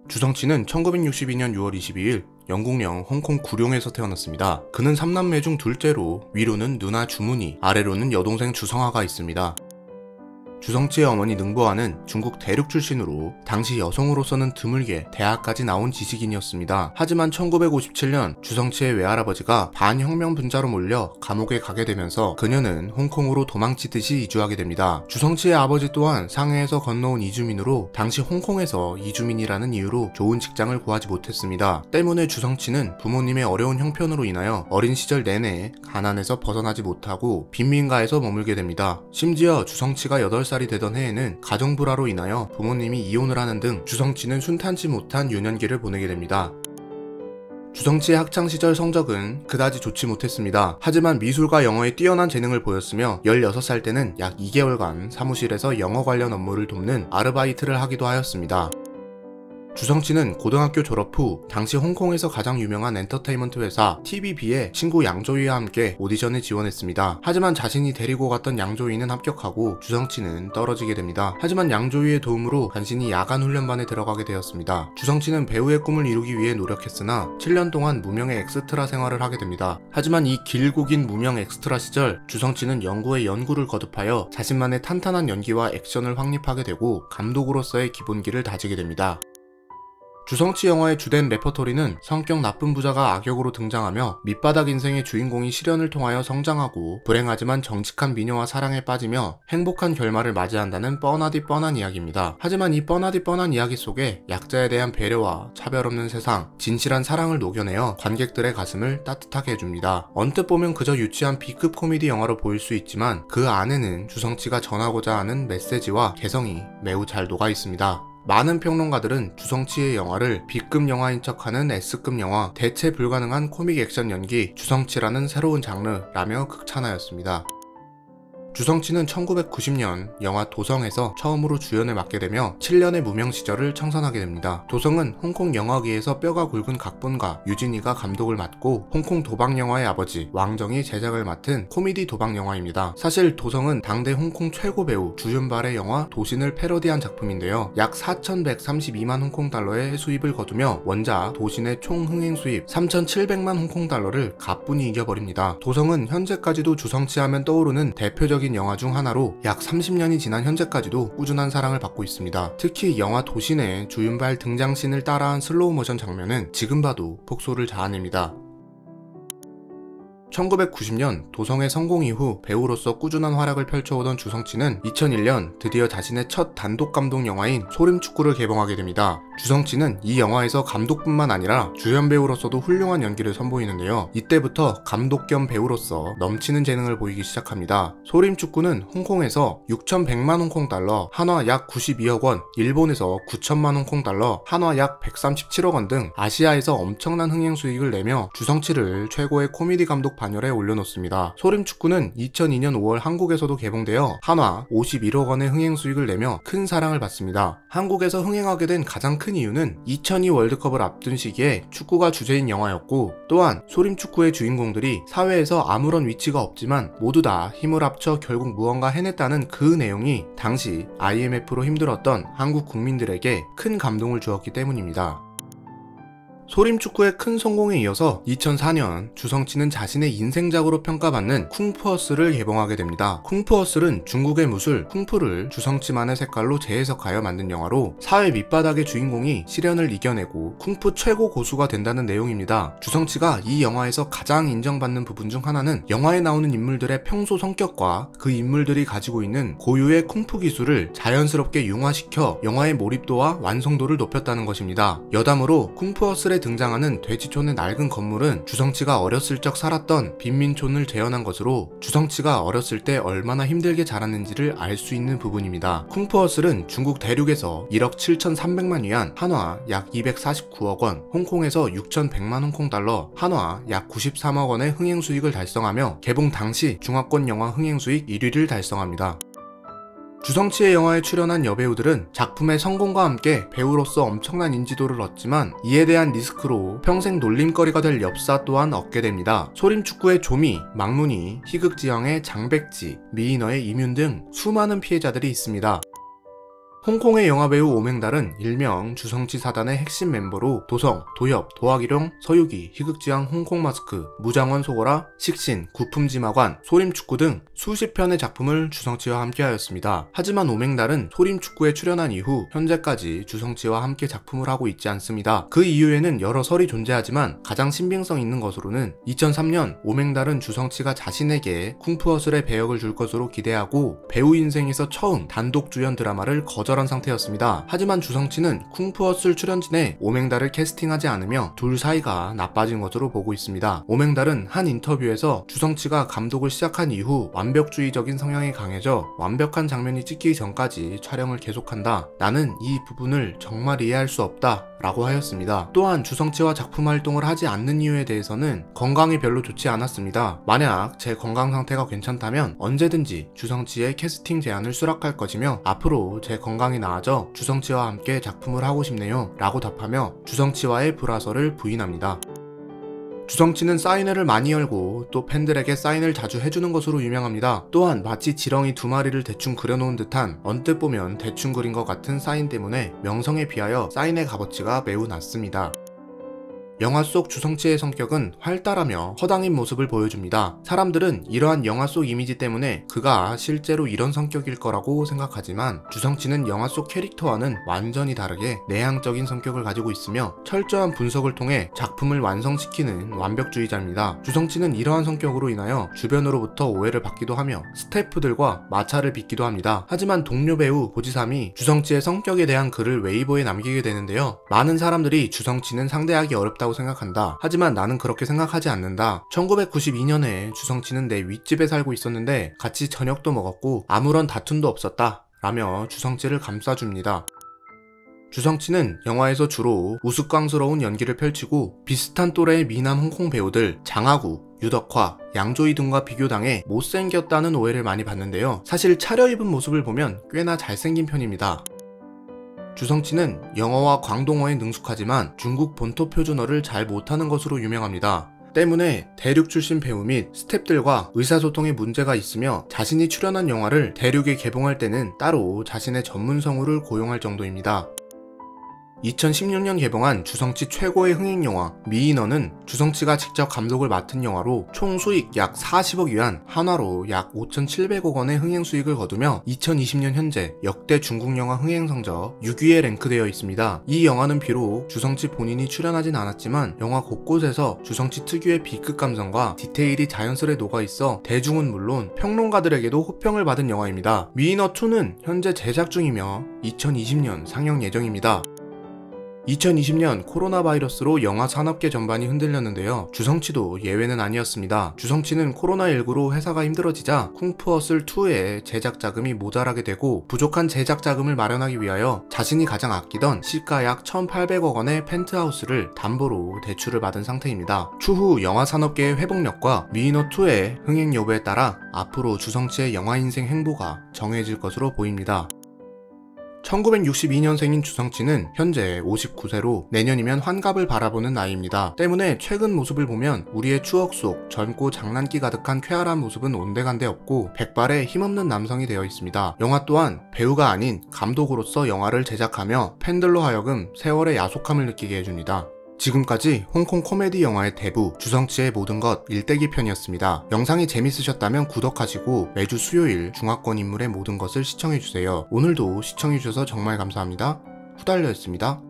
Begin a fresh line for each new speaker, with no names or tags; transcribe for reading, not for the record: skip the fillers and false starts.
주성치는 1962년 6월 22일 영국령 홍콩 구룡에서 태어났습니다. 그는 3남매 중 둘째로 위로는 누나 주문이, 아래로는 여동생 주성아가 있습니다. 주성치의 어머니 능보아는 중국 대륙 출신으로 당시 여성으로서는 드물게 대학까지 나온 지식인이었습니다. 하지만 1957년 주성치의 외할아버지가 반혁명 분자로 몰려 감옥에 가게 되면서 그녀는 홍콩으로 도망치듯이 이주하게 됩니다. 주성치의 아버지 또한 상해에서 건너온 이주민으로 당시 홍콩에서 이주민이라는 이유로 좋은 직장을 구하지 못했습니다. 때문에 주성치는 부모님의 어려운 형편으로 인하여 어린 시절 내내 가난에서 벗어나지 못하고 빈민가에서 머물게 됩니다. 심지어 주성치가 8살이 되던 해에는 가정불화로 인하여 부모님이 이혼을 하는 등 주성치는 순탄치 못한 유년기를 보내게 됩니다. 주성치의 학창시절 성적은 그다지 좋지 못했습니다. 하지만 미술과 영어에 뛰어난 재능을 보였으며 16살 때는 약 2개월간 사무실에서 영어 관련 업무를 돕는 아르바이트를 하기도 하였습니다. 주성치는 고등학교 졸업 후 당시 홍콩에서 가장 유명한 엔터테인먼트 회사 TVB에 친구 양조위와 함께 오디션에 지원했습니다. 하지만 자신이 데리고 갔던 양조위는 합격하고 주성치는 떨어지게 됩니다. 하지만 양조위의 도움으로 간신히 야간 훈련반에 들어가게 되었습니다. 주성치는 배우의 꿈을 이루기 위해 노력했으나 7년 동안 무명의 엑스트라 생활을 하게 됩니다. 하지만 이 길고 긴 무명 엑스트라 시절 주성치는 연구에 연구를 거듭하여 자신만의 탄탄한 연기와 액션을 확립하게 되고 감독으로서의 기본기를 다지게 됩니다. 주성치 영화의 주된 레퍼토리는 성격 나쁜 부자가 악역으로 등장하며 밑바닥 인생의 주인공이 시련을 통하여 성장하고 불행하지만 정직한 미녀와 사랑에 빠지며 행복한 결말을 맞이한다는 뻔하디 뻔한 이야기입니다. 하지만 이 뻔하디 뻔한 이야기 속에 약자에 대한 배려와 차별 없는 세상, 진실한 사랑을 녹여내어 관객들의 가슴을 따뜻하게 해줍니다. 언뜻 보면 그저 유치한 B급 코미디 영화로 보일 수 있지만 그 안에는 주성치가 전하고자 하는 메시지와 개성이 매우 잘 녹아 있습니다. 많은 평론가들은 주성치의 영화를 B급 영화인 척하는 S급 영화, 대체 불가능한 코믹 액션 연기, 주성치라는 새로운 장르라며 극찬하였습니다. 주성치는 1990년 영화 도성에서 처음으로 주연을 맡게 되며 7년의 무명 시절을 청산하게 됩니다. 도성은 홍콩 영화계에서 뼈가 굵은 각본가 유진이가 감독을 맡고 홍콩 도박 영화의 아버지 왕정이 제작을 맡은 코미디 도박 영화입니다. 사실 도성은 당대 홍콩 최고 배우 주윤발의 영화 도신을 패러디한 작품인데요. 약 4,132만 홍콩 달러의 수입을 거두며 원작 도신의 총 흥행 수입 3,700만 홍콩 달러를 가뿐히 이겨버립니다. 도성은 현재까지도 주성치 하면 떠오르는 대표적인 영화 중 하나로 약 30년이 지난 현재까지도 꾸준한 사랑을 받고 있습니다. 특히 영화 도신의 주윤발 등장씬을 따라한 슬로우 모션 장면은 지금 봐도 폭소를 자아냅니다. 1990년 도성의 성공 이후 배우로서 꾸준한 활약을 펼쳐오던 주성치는 2001년 드디어 자신의 첫 단독 감독 영화인 소림축구를 개봉하게 됩니다. 주성치는 이 영화에서 감독뿐만 아니라 주연 배우로서도 훌륭한 연기를 선보이는데요. 이때부터 감독 겸 배우로서 넘치는 재능을 보이기 시작합니다. 소림축구는 홍콩에서 6,100만 홍콩 달러, 한화 약 92억 원, 일본에서 9천만 홍콩 달러, 한화 약 137억 원 등 아시아에서 엄청난 흥행 수익을 내며 주성치를 최고의 코미디 감독 반열에 올려놓습니다. 소림축구는 2002년 5월 한국에서도 개봉되어 한화 51억 원의 흥행 수익을 내며 큰 사랑을 받습니다. 한국에서 흥행하게 된 가장 큰 이유는 2002 월드컵을 앞둔 시기에 축구가 주제인 영화였고, 또한 소림축구의 주인공들이 사회에서 아무런 위치가 없지만 모두 다 힘을 합쳐 결국 무언가 해냈다는 그 내용이 당시 IMF로 힘들었던 한국 국민들에게 큰 감동을 주었기 때문입니다. 소림축구의 큰 성공에 이어서 2004년 주성치는 자신의 인생작으로 평가받는 쿵푸어스를 개봉하게 됩니다. 쿵푸어스는 중국의 무술 쿵푸를 주성치만의 색깔로 재해석하여 만든 영화로 사회 밑바닥의 주인공이 시련을 이겨내고 쿵푸 최고 고수가 된다는 내용입니다. 주성치가 이 영화에서 가장 인정받는 부분 중 하나는 영화에 나오는 인물들의 평소 성격과 그 인물들이 가지고 있는 고유의 쿵푸 기술을 자연스럽게 융화시켜 영화의 몰입도와 완성도를 높였다는 것입니다. 여담으로 쿵푸어스의 등장하는 돼지촌의 낡은 건물은 주성치가 어렸을 적 살았던 빈민촌을 재현한 것으로 주성치가 어렸을 때 얼마나 힘들게 자랐는지를 알 수 있는 부분입니다. 쿵푸어슬은 중국 대륙에서 1억 7,300만 위안, 한화 약 249억 원, 홍콩에서 6,100만 홍콩 달러, 한화 약 93억 원의 흥행 수익을 달성하며 개봉 당시 중화권 영화 흥행 수익 1위를 달성합니다. 주성치의 영화에 출연한 여배우들은 작품의 성공과 함께 배우로서 엄청난 인지도를 얻지만 이에 대한 리스크로 평생 놀림거리가 될 엽사 또한 얻게 됩니다. 소림축구의 조미, 망문이, 희극지형의 장백지, 미인어의 임윤 등 수많은 피해자들이 있습니다. 홍콩의 영화배우 오맹달은 일명 주성치 사단의 핵심 멤버로 도성, 도협, 도학일용, 서유기, 희극지왕 홍콩마스크, 무장원 소거라, 식신, 구품지마관, 소림축구 등 수십 편의 작품을 주성치와 함께하였습니다. 하지만 오맹달은 소림축구에 출연한 이후 현재까지 주성치와 함께 작품을 하고 있지 않습니다. 그 이유에는 여러 설이 존재하지만 가장 신빙성 있는 것으로는 2003년 오맹달은 주성치가 자신에게 쿵푸허슬의 배역을 줄 것으로 기대하고 배우 인생에서 처음 단독 주연 드라마를 거절한 상태였습니다. 하지만 주성치는 쿵푸허슬 출연진에 오맹달을 캐스팅하지 않으며 둘 사이가 나빠진 것으로 보고 있습니다. 오맹달은 한 인터뷰에서 주성치가 감독을 시작한 이후 완벽주의적인 성향이 강해져 완벽한 장면이 찍히기 전까지 촬영을 계속한다. 나는 이 부분을 정말 이해할 수 없다 라고 하였습니다. 또한 주성치와 작품 활동을 하지 않는 이유에 대해서는 건강이 별로 좋지 않았습니다. 만약 제 건강 상태가 괜찮다면 언제든지 주성치의 캐스팅 제안을 수락할 것이며 앞으로 제 건강이 나아져 주성치와 함께 작품을 하고 싶네요 라고 답하며 주성치와의 불화설을 부인합니다. 주성치는 사인회를 많이 열고 또 팬들에게 사인을 자주 해주는 것으로 유명합니다. 또한 마치 지렁이 두 마리를 대충 그려놓은 듯한 언뜻 보면 대충 그린 것 같은 사인 때문에 명성에 비하여 사인의 값어치가 매우 낮습니다. 영화 속 주성치의 성격은 활달하며 허당인 모습을 보여줍니다. 사람들은 이러한 영화 속 이미지 때문에 그가 실제로 이런 성격일 거라고 생각하지만 주성치는 영화 속 캐릭터와는 완전히 다르게 내향적인 성격을 가지고 있으며 철저한 분석을 통해 작품을 완성시키는 완벽주의자입니다. 주성치는 이러한 성격으로 인하여 주변으로부터 오해를 받기도 하며 스태프들과 마찰을 빚기도 합니다. 하지만 동료 배우 고지삼이 주성치의 성격에 대한 글을 웨이보에 남기게 되는데요. 많은 사람들이 주성치는 상대하기 어렵다고 생각한다. 하지만 나는 그렇게 생각하지 않는다. 1992년에 주성치는 내 윗집에 살고 있었는데 같이 저녁도 먹었고 아무런 다툼도 없었다. 라며 주성치를 감싸줍니다. 주성치는 영화에서 주로 우스꽝스러운 연기를 펼치고 비슷한 또래의 미남 홍콩 배우들 장하구, 유덕화, 양조위 등과 비교당해 못생겼다는 오해를 많이 받는데요. 사실 차려입은 모습을 보면 꽤나 잘생긴 편입니다. 주성치는 영어와 광동어에 능숙하지만 중국 본토 표준어를 잘 못하는 것으로 유명합니다. 때문에 대륙 출신 배우 및 스태프들과 의사소통에 문제가 있으며 자신이 출연한 영화를 대륙에 개봉할 때는 따로 자신의 전문 성우를 고용할 정도입니다. 2016년 개봉한 주성치 최고의 흥행영화 미인어는 주성치가 직접 감독을 맡은 영화로 총 수익 약 40억 위안, 한화로 약 5,700억 원의 흥행 수익을 거두며 2020년 현재 역대 중국 영화 흥행 성적 6위에 랭크되어 있습니다. 이 영화는 비록 주성치 본인이 출연하진 않았지만 영화 곳곳에서 주성치 특유의 B급 감성과 디테일이 자연스레 녹아있어 대중은 물론 평론가들에게도 호평을 받은 영화입니다. 미인어2는 현재 제작 중이며 2020년 상영 예정입니다. 2020년 코로나 바이러스로 영화 산업계 전반이 흔들렸는데요. 주성치도 예외는 아니었습니다. 주성치는 코로나19로 회사가 힘들어지자 쿵푸허슬2의 제작 자금이 모자라게 되고 부족한 제작 자금을 마련하기 위하여 자신이 가장 아끼던 시가 약 1,800억 원의 펜트하우스를 담보로 대출을 받은 상태입니다. 추후 영화 산업계의 회복력과 미인어2의 흥행 여부에 따라 앞으로 주성치의 영화 인생 행보가 정해질 것으로 보입니다. 1962년생인 주성치는 현재 59세로 내년이면 환갑을 바라보는 나이입니다. 때문에 최근 모습을 보면 우리의 추억 속 젊고 장난기 가득한 쾌활한 모습은 온데간데 없고 백발의 힘없는 남성이 되어 있습니다. 영화 또한 배우가 아닌 감독으로서 영화를 제작하며 팬들로 하여금 세월의 야속함을 느끼게 해줍니다. 지금까지 홍콩 코미디 영화의 대부 주성치의 모든 것 일대기 편이었습니다. 영상이 재밌으셨다면 구독하시고 매주 수요일 중화권 인물의 모든 것을 시청해주세요. 오늘도 시청해주셔서 정말 감사합니다. 후달려였습니다.